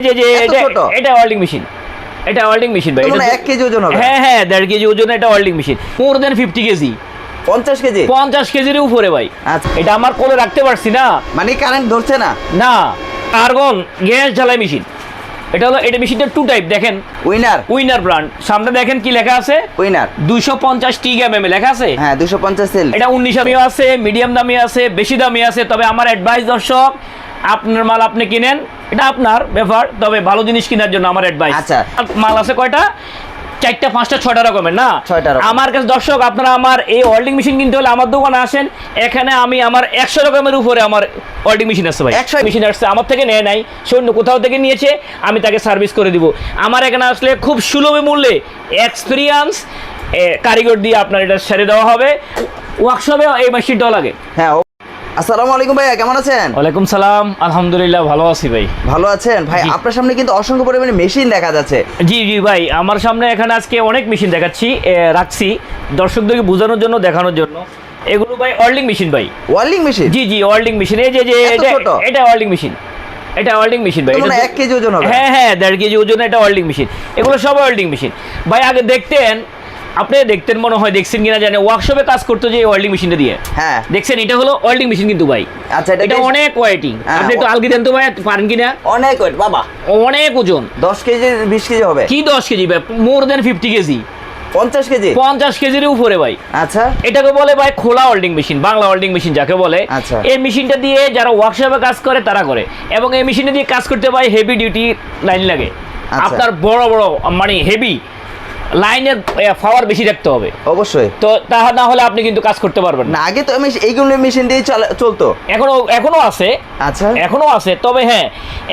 এটা welding machine, এটা welding machine ভাই। এটা 1 কেজি ওজন হবে? হ্যাঁ 1.5 কেজি ওজন এটা ওয়েল্ডিং মেশিন। মোর দেন 50 কেজি, 50 কেজি, 50 কেজির উপরে ভাই। আচ্ছা, এটা আমার কোলে রাখতে পারছি না, মানে কারেন্ট ধরছে না? না, আর্গন গ্যাস জ্বালাই মেশিন। এটা হলো, এটা মেশিনটা 2 টাইপ দেখেন। উইনার ব্র্যান্ড, সামনে দেখেন কি লেখা আছে, উইনার 250 টিএমএম লেখা আছে। হ্যাঁ 250 সেল। এটা 19 দামি আছে, মিডিয়াম দামি আছে, বেশি দামি আছে। তবে আমার অ্যাডভাইস দর্শক, আপনার মাল আপনি কিনেন, এটা আপনার ব্যাপার, তবে ভালো জিনিস কেনার জন্য আমার অ্যাডভাইস। আচ্ছা, মাল আছে কয়টা? 4টা 5টা 6টা রকমের না? 6টা রকম। আমার কাছে দর্শক, আপনারা আমার এই ওয়েল্ডিং মেশিন কিনতে হলে আমার দোকানে আসেন। এখানে আমি আমার 100 রকমের উপরে আমার ওয়েল্ডিং মেশিন আছে ভাই। 100 মেশিন আসছে, আমার থেকে নেয় নাই, সে অন্য কোথাও থেকে নিয়েছে, আমি তাকে সার্ভিস করে দিব। আমার এখানে আসলে খুব সুলভ মূল্যে এক্সপিরিয়েন্স কারিগর দিয়ে আপনার এটা সেরে দেওয়া হবে। ওয়ার্কশপে এই মেশিনটাও লাগে। হ্যাঁ। আসসালামু আলাইকুম ভাইয়া, কেমন আছেন? ওয়ালাইকুম সালাম, আলহামদুলিল্লাহ ভালো আছি ভাই। ভালো আছেন ভাই? আপনার সামনে কিন্তু অসংখ্য পরিমাণে মেশিন দেখা যাচ্ছে। জি ভাই, আমার সামনে এখানে আজকে অনেক মেশিন দেখাচ্ছি, রাখছি দর্শকদেরকে বোঝানোর জন্য, দেখানোর জন্য। এগুলো ভাই ওয়েল্ডিং মেশিন ভাই। Welding machine? জি ওয়েল্ডিং মেশিন। এই যে এটা ওয়েল্ডিং মেশিন, এটা ওয়েল্ডিং মেশিন ভাই। এটা 1 কেজি ওজন হবে? হ্যাঁ 1.5 কেজি ওজন এটা ওয়েল্ডিং মেশিন। এগুলো সব ওয়েল্ডিং মেশিন ভাই। আগে দেখতেন, আপনি দেখতেন মনে হয়, দেখছেন কিনা জানেন, ওয়ার্কশপে কাজ করতে যে ওয়েল্ডিং মেশিনটা দিয়ে। হ্যাঁ দেখছেন, এটা হলো ওয়েল্ডিং মেশিন কিন্তু ভাই। আচ্ছা, এটা অনেক ওয়েটিং। আপনি একটু আলগি দেন তো ভাই, পারেন কিনা? অনেক ওয়েট বাবা, অনেক ওজন। 10 কেজি 20 কেজি হবে? কি 10 কেজি ভাই? মোর দেন 50 কেজি, 50 কেজি, 50 কেজির উপরে ভাই। আচ্ছা, এটাকে বলে ভাই খোলা welding machine, Bangla welding machine যাকে বলে। আচ্ছা, এই মেশিনটা দিয়ে যারা ওয়ার্কশপে কাজ করে তারা করে, এবং এই মেশিনটা দিয়ে কাজ করতে ভাই হেভি ডিউটি লাইন লাগে। আপনার বড় বড় মানে হেভি লাইনের পাওয়ার বেশি রাখতে হবে অবশ্যই। তো তা না হলে আপনি কিন্তু কাজ করতে পারবেন না। আগে তো এইগুলো মেশিন দিয়ে চলতো, এখনো আছে। আচ্ছা, এখনো আছে। তবে হ্যাঁ,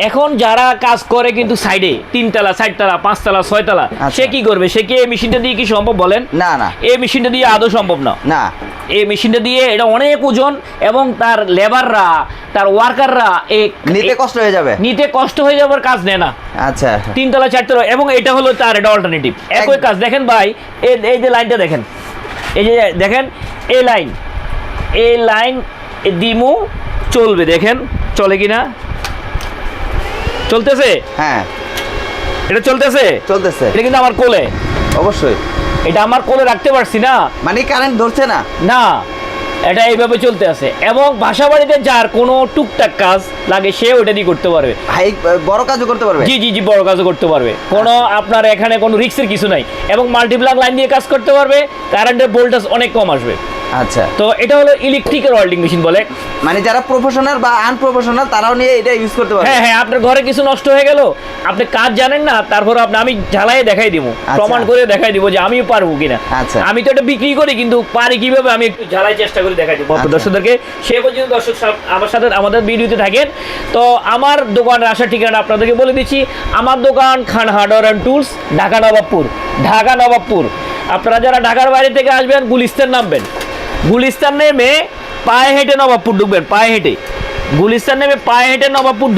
এখন যারা কাজ করে কিন্তু সাইডে 3 তলা 4 তলা 5 তলা 6 তলা, সে কি করবে? সে কি এই মেশিনটা দিয়ে কি সম্ভব বলেন? না, এই মেশিনটা দিয়ে আদৌ সম্ভব না। এই মেশিনটা দিয়ে এটা অনেক ওজন, এবং তার লেবাররা, তার ওয়ার্কাররা নিতে কষ্ট হয়ে যাবে, কাজ নেয় না। আচ্ছা, 3 তলা 4 তলা, এবং এটা হলো তার এটা অল্টারনেটিভ একই কাজ। দেখেন ভাই, এই যে লাইনটা দেখেন, এই যে দেখেন এই লাইন দিমু চলবে, দেখেন চলে কিনা? চলতেছে। হ্যাঁ, এটা চলতেছে। এটা কিন্তু আমার কোলে, অবশ্যই এটা আমার কোলে রাখতে পারছি না, মানে কারেন্ট ধরছে না। না, এটা এইভাবে চলতে আছে। এবং বাসা বাড়িতে যার কোনো টুকটাক কাজ লাগে, সে ওটা দিয়ে করতে পারবে। বড় কাজও করতে পারবে? জি, বড় কাজও করতে পারবে। কোনো আপনার এখানে কোনো রিস্কের কিছু নাই, এবং মাল্টিপ্লাগ লাইন দিয়ে কাজ করতে পারবে। কারেন্টের ভোল্টেজ অনেক কম আসবে। আচ্ছা, তো এটা হলো ইলেকট্রিক্যাল ওয়েল্ডিং মেশিন বলে। মানে যারা প্রফেশনাল বা আনপ্রফেশনাল তারাও নিয়ে এটা ইউজ করতে পারবে। হ্যাঁ, আপনার ঘরে কিছু নষ্ট হয়ে গেল, আপনি কাজ জানেন না, তারপর আমি ঝালাই দেখাই দিব, প্রমাণ করে দেখাই দিব যে আমিও পারবো কিনা। আচ্ছা, আমি তো এটা বিক্রি করি, কিন্তু পারি কিভাবে আমি একটু ঝালাই চেষ্টা করে দেখাই দিব দর্শকদেরকে। সে পর্যন্ত দর্শক আমার সাথে আমাদের ভিডিওতে থাকেন। তো আমার দোকানের আসার ঠিকানা আপনাদেরকে বলে দিচ্ছি। আমার দোকান Khan hardware and tools, Dhaka Nawabpur. আপনারা যারা ঢাকার বাইরে থেকে আসবেন, গুলিস্তান নামবেন, গুলিস্তান নেমে পায়ে হেঁটে নবাবপুর ঢুকবেন। গুলিস্তান নেমে পায়ে হেঁটে নবাবপুর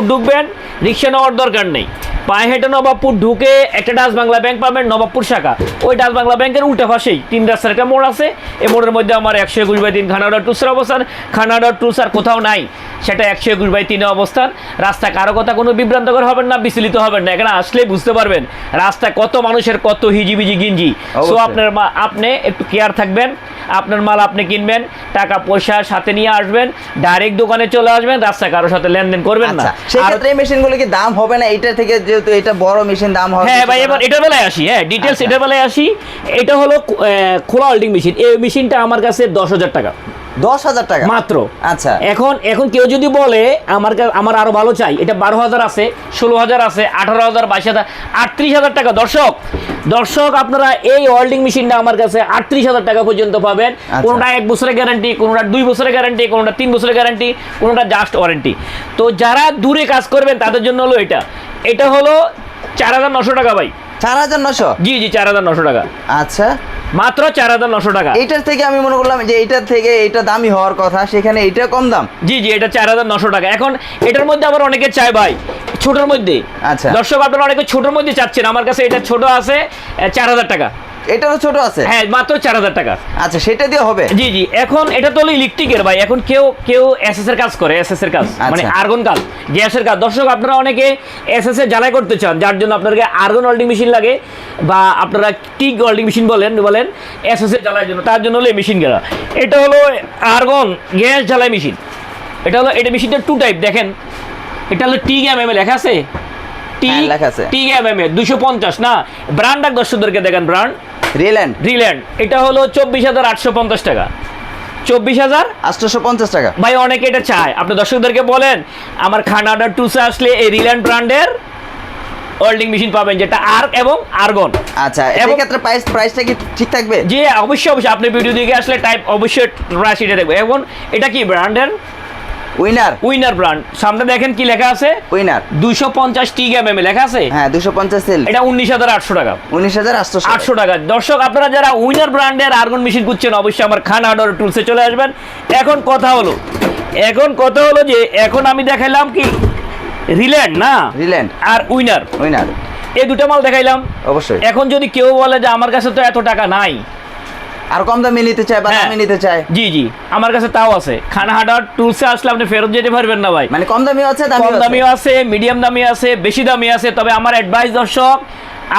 ঢুকবেন। রিক্সা নেওয়ার দরকার নেই। পায়ে হেঁটে নবাবপুর ঢুকে একটা ডাচ বাংলা ব্যাংক পাবেন, নবাবপুর শাখা। ওই ডাচ বাংলা ব্যাংকের উল্টা পাশেই 3 রাস্তার একটা মোড় আছে। এই মোড়ের মধ্যে আমার 121/3 খান হার্ডওয়্যার টুলসের অবস্থান। খান হার্ডওয়্যার টুলস আর কোথাও নাই, সেটা 121/3 অবস্থান। রাস্তা কারো কথা কোনো বিভ্রান্তকর হবেন না, বিচলিত হবেন না। এখানে আসলেই বুঝতে পারবেন রাস্তায় কত মানুষের কত হিজিবিজি গিঞ্জি। সো আপনি একটু কেয়ার থাকবেন। আপনার মাল আপনি কিনবেন, টাকা পয়সা সাথে নিয়ে আসবেন, ডাইরেক্ট দোকানে চলে আসবেন, রাস্তায় কারোর সাথে লেনদেন করবেন না। সেক্ষেত্রে এই মেশিনগুলো কি দাম হবে না এটা থেকে, যেহেতু এটা বড় মেশিন, দাম হবে? হ্যাঁ ভাই, এবার এটার বেলায় আসি। হ্যাঁ, ডিটেলস এটার বেলায় আসি। এটা হলো খোলা ওয়েল্ডিং মেশিন। এই মেশিনটা আমার কাছে 10,000 টাকা। 10,000 টাকা মাত্র। আচ্ছা, এখন কেউ যদি বলে আমার আরো ভালো চাই, এটা 12,000 আছে, 16,000 আছে, 18,000, 22,000, 38,000 টাকা। দর্শক আপনারা এই ওয়েল্ডিং মেশিনটা আমার কাছে 38,000 টাকা পর্যন্ত পাবেন। কোনোটা 1 বছরের গ্যারান্টি, কোনোটা 2 বছরের গ্যারান্টি, কোনোটা 3 বছরের গ্যারান্টি, কোনোটা জাস্ট ওয়ারেন্টি। তো যারা দূরে কাজ করবেন তাদের জন্য হলো এটা হলো 4,900 টাকা ভাই। 4,900? জি, 4,900 টাকা। আচ্ছা, মাত্র 4,900 টাকা। এটার থেকে আমি মনে করলাম যে এটার থেকে এটা দামি হওয়ার কথা, সেখানে এটা কম দাম। জি, এটা 4,900 টাকা। এখন এটার মধ্যে আবার অনেকে চায় ভাই ছোটর মধ্যে। আচ্ছা, দর্শক আপনারা অনেকে ছোটর মধ্যে চাচ্ছেন, আমার কাছে এটা ছোট আছে 4,000 টাকা। এটারও ছোট আছে? হ্যাঁ, মাত্র 4000 টাকা। আচ্ছা, সেটা দিয়ে হবে? জি জি। এখন এটা তো হলো ইলেকট্রিকের ভাই, এখন কেউ কেউ এসএস এর কাজ করে, এসএস এর কাজ মানে আর্গন কাজ, গ্যাসের কাজ। দর্শক আপনারা অনেকে এসএস এর জ্বালাই করতে চান, যার জন্য আপনাদেরকে আর্গন ওয়েল্ডিং মেশিন লাগে, বা আপনারা টিক ওয়েল্ডিং মেশিন বলেন এসএস এর জ্বালাইয়ের জন্য, তার জন্য হলো এই মেশিন গেলা। এটা হলো আর্গন গ্যাস জ্বালাই মেশিন। এটা মেশিনটা 2 টাইপ দেখেন। এটা হলো টিক এমএম লেখা আছে, টিক এমএম 250 না, ব্র্যান্ড দর্শকদেরকে দেখেন, ব্র্যান্ড রিল্যান্ড। এটা হলো 24,850 টাকা, 24,850 টাকা। ভাই অনেকে এটা চায়, আপনি দর্শকদেরকে বলেন আমার খানা অর্ডার টুসে আসলে এই রিল্যান্ড ব্র্যান্ডের ওয়েল্ডিং মেশিন পাবেন, যেটা আর্ক এবং আর্গন। আচ্ছা, এই ক্ষেত্রে প্রাইসটা কি ঠিক থাকবে? জি অবশ্যই, আপনি ভিডিও দিকে আসলে টাইপ অবশ্যই প্রাইস এটা দেখবেন। এখন এটা কি ব্র্যান্ডের? Winner brand. সামনে দেখেন কি লেখা আছে, উইনার 250 টিগ এমএম লেখা আছে। হ্যাঁ, 250 সেল। এটা 19,800 টাকা, 19,800 টাকা। দর্শক আপনারা যারা উইনার ব্র্যান্ডের আর্গন মেশিন খুঁজছেন, অবশ্যই আমার খান অর্ডার টুলসে চলে আসবেন। এখন কথা হলো যে এখন আমি দেখাইলাম কি রিল্যান্ড আর উইনার, এই দুটো মাল দেখাইলাম। অবশ্যই এখন যদি কেউ বলে যে আমার কাছে তো এত টাকা নাই, আর কম দামে নিতে চায় বা দামে নিতে চায়, জি আমার কাছে তাও আছে। খানা হার্ডওয়্যার টুলসে আসলে আপনি ফেরত যেতে পারবেন না ভাই, মানে কম দামিও আছে, কম দামিও আছে, মিডিয়াম দামি আছে, বেশি দামি আছে। তবে আমার অ্যাডভাইস দর্শক,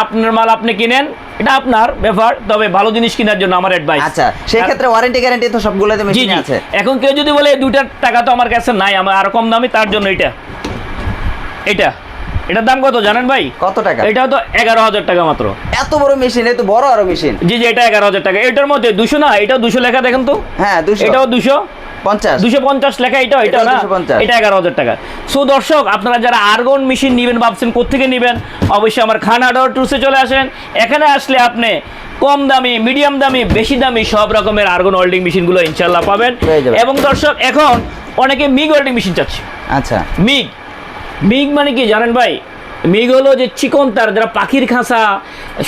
আপনার মাল আপনি কিনেন, এটা আপনার ব্যাপার, তবে ভালো জিনিস কেনার জন্য আমার অ্যাডভাইস। আচ্ছা, সেই ক্ষেত্রে ওয়ারেন্টি গ্যারান্টি তো সবগুলোতে মেশিন আছে। এখন কেউ যদি বলে 2 টাকা তো আমার কাছে নাই, আমার আরো কম দামি, তার জন্য এটার দাম কত জানেন ভাই? কত টাকা? এটা তো 11,000 টাকা মাত্র। এত বড় মেশিন, এত বড় আরো মেশিন। জি এটা 11,000 টাকা। এটার মধ্যে 200 না, এটাও 200 লেখা দেখেন তো। হ্যাঁ 200, এটাও 250 লেখা, এটা না, এটা 11,000 টাকা। সো দর্শক আপনারা যারা আর্গন মেশিন নেবেন ভাবছেন কোত্থেকে নেবেন, অবশ্যই আমার খান হার্ডওয়্যার টুলসে চলে আসেন। এখানে আসলে আপনি কম দামি, মিডিয়াম দামি, বেশি দামি সব রকমের আর্গন ওয়েল্ডিং মেশিনগুলো ইনশাআল্লাহ পাবেন। এবং দর্শক এখন অনেকে মিগ ওয়েল্ডিং মেশিন চাচ্ছে। আচ্ছা, মিগ মানে কি জানেন ভাই? মিগ হলো যে চিকন তার, যারা পাখির খাঁচা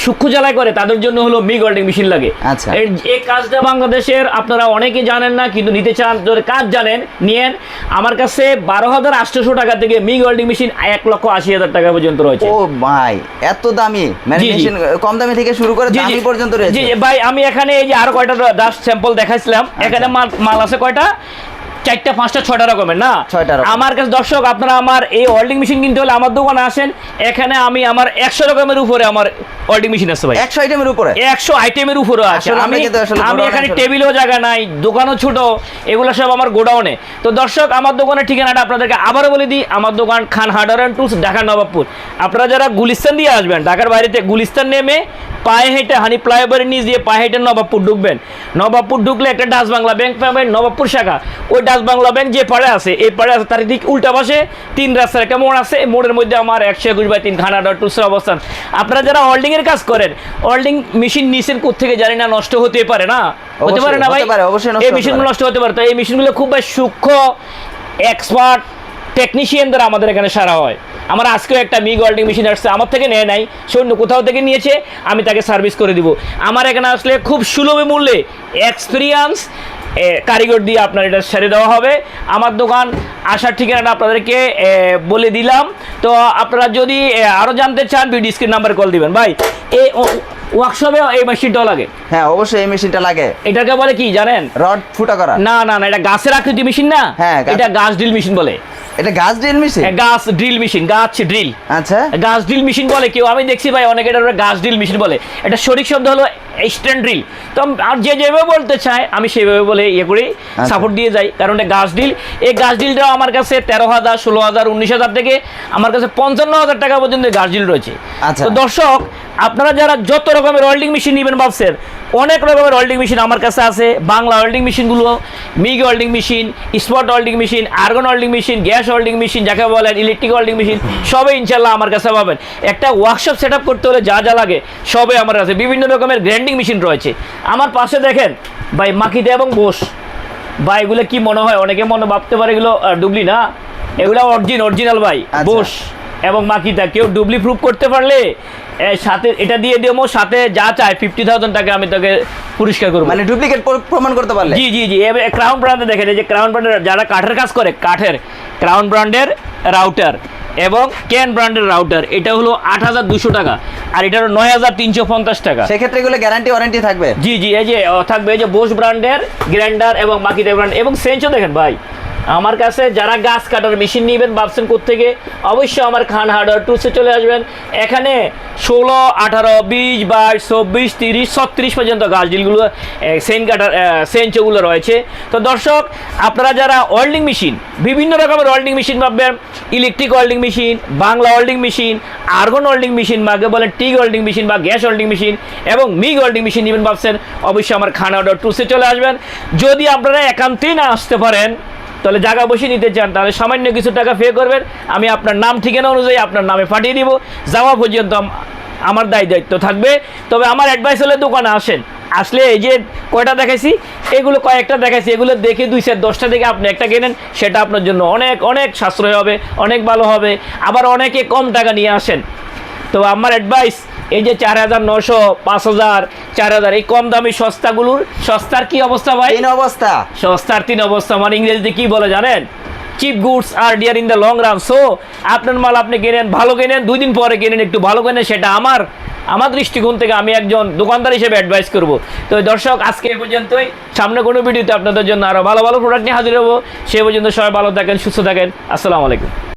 সূক্ষ্ম জ্বালাই করে তাদের জন্য হলো মিগ ওয়েল্ডিং মেশিন লাগে। আচ্ছা, এই কাজটা বাংলাদেশের আপনারা অনেকে জানেন না, কিন্তু নিতে চান, যদি কাজ জানেন নিয়েন। আমার কাছে 12,800 টাকা থেকে মিগ ওয়েল্ডিং মেশিন 1,80,000 টাকা পর্যন্ত রয়েছে। ও ভাই, এত দামি মেশিন, কম দামি থেকে শুরু করে দামি পর্যন্ত রয়েছে। জি ভাই, আমি এখানে এই যে আরো কয়টা জাস্ট স্যাম্পল দেখাইছিলাম। এখানে মাল আছে কয়টা? 4টা 5টা 6টা রকমের না, 6টা। আমার কাছে দর্শক আপনারা আমার এই ওয়েল্ডিং মেশিন কিনতে হলে আমার দোকানে আসেন। এখানে আমি আমার 100 রকমের উপরে আমার ওয়েল্ডিং মেশিন আছে ভাই, 100 আইটেমের উপরে, 100 আইটেমের উপরে আছে। আমি এখানে টেবিলও জায়গা নাই, দোকানও ছোট, এগুলো সব আমার গোডাউনে। তো দর্শক আমার দোকানের ঠিকানাটা আপনাদেরকে আবারও বলে দিই। আমার দোকান Khan hardware and tools, Dhaka Nawabpur. আপনারা যারা গুলিস্তান দিয়ে আসবেন, ঢাকার বাইরেতে গুলিস্তান নেমে পায়ে হেঁটে হানি ফ্লাইওভারের নিচ দিয়ে পায়ে হেঁটে নবাবপুর ঢুকবেন। নবাবপুর ঢুকলে একটা ডাচ বাংলা ব্যাংক পাবেন, নবাবপুর শাখা। ওই ডাচ বাংলা ব্যাংক যে পাড়ে আছে, এই পাড়ে আছে, তার ঠিক উল্টা পাশে 3 রাস্তার একটা মোড় আছে। মোড়ের মধ্যে আমার 121/3 খান হার্ডওয়্যার টুলসের অবস্থান। আপনারা যারা ওয়েল্ডিং এর কাজ করেন, ওয়েল্ডিং মেশিন নিছেন কোত্থেকে জানি না, নষ্ট হতে পারে না, হতে পারে না ভাই, এই মেশিনগুলো নষ্ট হতে পারে। তো এই মেশিনগুলো খুব সূক্ষ্ম এক্সপার্ট টেকনিশিয়ান দ্বারা আমাদের এখানে সারা হয়। আমার আজকেও একটা মিগ ওয়েল্ডিং মেশিন আসছে, আমার থেকে নেয় নাই, সে অন্য কোথাও থেকে নিয়েছে, আমি তাকে সার্ভিস করে দিব। আমার এখানে আসলে খুব সুলভ মূল্যে এক্সপিরিয়েন্স কারিগর দিয়ে আপনার এটা সেরে দেওয়া হবে। আমার দোকান আসার ঠিকানাটা আপনাদেরকে বলে দিলাম। তো আপনারা যদি আরও জানতে চান, ভিডিও স্ক্রিন নাম্বার কল দিবেন। ভাই এই ওয়ার্কশপে এই মেশিনটাও লাগে? হ্যাঁ অবশ্যই, এই মেশিনটা লাগে। এটাকে বলে কি জানেন? রড ফুটা করা। না, এটা গাছের আকৃতি মেশিন না, হ্যাঁ এটা গাছ ড্রিল মেশিন বলে। এটা গাছ ড্রিল মেশিন? গাছ ড্রিল মেশিন, গাছ ড্রিল। আচ্ছা, গাছ ড্রিল মেশিন বলে কেউ, আমি দেখছি ভাই অনেকে এটা গাছ ড্রিল মেশিন বলে। এটা সঠিক শব্দ হলো স্ট্যান্ড ড্রিল। তো আর যেভাবে বলতে চায় আমি সেভাবে বলে করি, সাপোর্ট দিয়ে যাই, কারণ এটা গাছ ড্রিল। এই গাছ ড্রিলটাও আমার কাছে 13,000, 16,000, 19,000 থেকে আমার কাছে 55,000 টাকা পর্যন্ত গাছ ড্রিল রয়েছে। তো দর্শক আপনারা যারা যত রকমের ওয়েল্ডিং মেশিন নেবেন ভাবছেন, অনেক রকমের ওয়েল্ডিং মেশিন আমার কাছে আছে। বাংলা ওয়েল্ডিং মেশিনগুলো, MiG welding machine, spot welding machine, argon welding machine, gas welding machine যাকে বলেন, ইলেকট্রিক ওয়েল্ডিং মেশিন, সবই ইনশাল্লাহ আমার কাছে পাবেন। একটা ওয়ার্কশপ সেট আপ করতে হলে যা যা লাগে সবই আমার কাছে। বিভিন্ন রকমের গ্রাইন্ডিং মেশিন রয়েছে। আমার পাশে দেখেন ভাই মাখিতে এবং বোস, ভাই এগুলো কি মনে হয়, অনেকে মনে ভাবতে পারে এগুলো ডুবলি না, এগুলো অরিজিনাল ভাই। বোস এবং মাকিতা কেউ ডুবলি প্রুফ করতে পারলে সাথে এটা দিয়ে দেবো, সাথে যা চাই 50,000 টাকা আমি তাকে পুরস্কার করবো, মানে ডুপ্লিকেট প্রমাণ করতে পারলে। জি ক্রাউন ব্র্যান্ডে দেখেন, এই যে ক্রাউন ব্র্যান্ডের যারা কাঠের কাজ করে, কাঠের ক্রাউন ব্র্যান্ডের রাউটার এবং ক্যান ব্র্যান্ডের রাউটার, এটা হলো 8,200 টাকা, আর এটা হলো 9,350 টাকা। সেক্ষেত্রে এগুলো গ্যারান্টি ওয়ারেন্টি থাকবে? জি জি, এই যে থাকবে, এই যে বোস ব্র্যান্ডের গ্রাইন্ডার এবং বাকিটা ব্র্যান্ড এবং সেঞ্চও দেখেন ভাই। আমার কাছে যারা গাছ কাটার মেশিন নেবেন ভাবছেন কোত্থেকে, অবশ্যই আমার খান হার্ডওয়্যার টুলসে চলে আসবেন। এখানে 16, 18, 20, 22, 24, 30, 36 পর্যন্ত গাছ ডিলগুলো সেন কাটার সেঞ্চোগুলো রয়েছে। তো দর্শক, আপনারা যারা ওয়েল্ডিং মেশিন, বিভিন্ন রকমের ওয়েল্ডিং মেশিন পাবেন, electric welding machine, Bangla welding machine, argon welding machine, বা বলেন টিগ ওয়েল্ডিং মেশিন বা গ্যাস ওয়েল্ডিং মেশিন এবং মিগ ওয়েল্ডিং মেশিন নেবেন ভাবছেন, অবশ্যই আমার খান হার্ডওয়্যার টুলসে চলে আসবেন। যদি আপনারা একান্তেই না আসতে পারেন, তাহলে জায়গা বসে নিতে চান, তাহলে সামান্য কিছু টাকা পে করবেন, আমি আপনার নাম ঠিকানা অনুযায়ী আপনার নামে পাঠিয়ে দিব। যাওয়া পর্যন্ত আমার দায়িত্ব থাকবে। তবে আমার অ্যাডভাইস হলে দোকানে আসেন, আসলে এই যে কয়টা দেখাইছি, এগুলো কয়েকটা দেখাইছি, এগুলো দেখে 2 সেট 10টা থেকে আপনি একটা কেনেন, সেটা আপনার জন্য অনেক অনেক সাশ্রয় হবে, অনেক ভালো হবে। আবার অনেকে কম টাকা নিয়ে আসেন। তো আমার অ্যাডভাইস, এই যে 4,900, 5,000, 4,000 এই কম দামি সস্তাগুলোর, সস্তার কি অবস্থা ভাই? 3 অবস্থা। সস্তার 3 অবস্থা মানে ইংরেজিতে কি বলে জানেন? Cheap goods are dear in the long run. So আপনার মাল আপনি কেনেন, ভালো কেনেন, 2 দিন পরে কেনেন একটু ভালো কেনেন, সেটা আমার দৃষ্টিকোণ থেকে আমি একজন দোকানদার হিসেবে অ্যাডভাইস করব। তো দর্শক, আজকে এ পর্যন্তই। সামনে কোনো ভিডিওতে আপনাদের জন্য আরও ভালো ভালো প্রোডাক্ট নিয়ে হাজির হবো। সে পর্যন্ত সবাই ভালো থাকেন, সুস্থ থাকেন। আসসালামু আলাইকুম।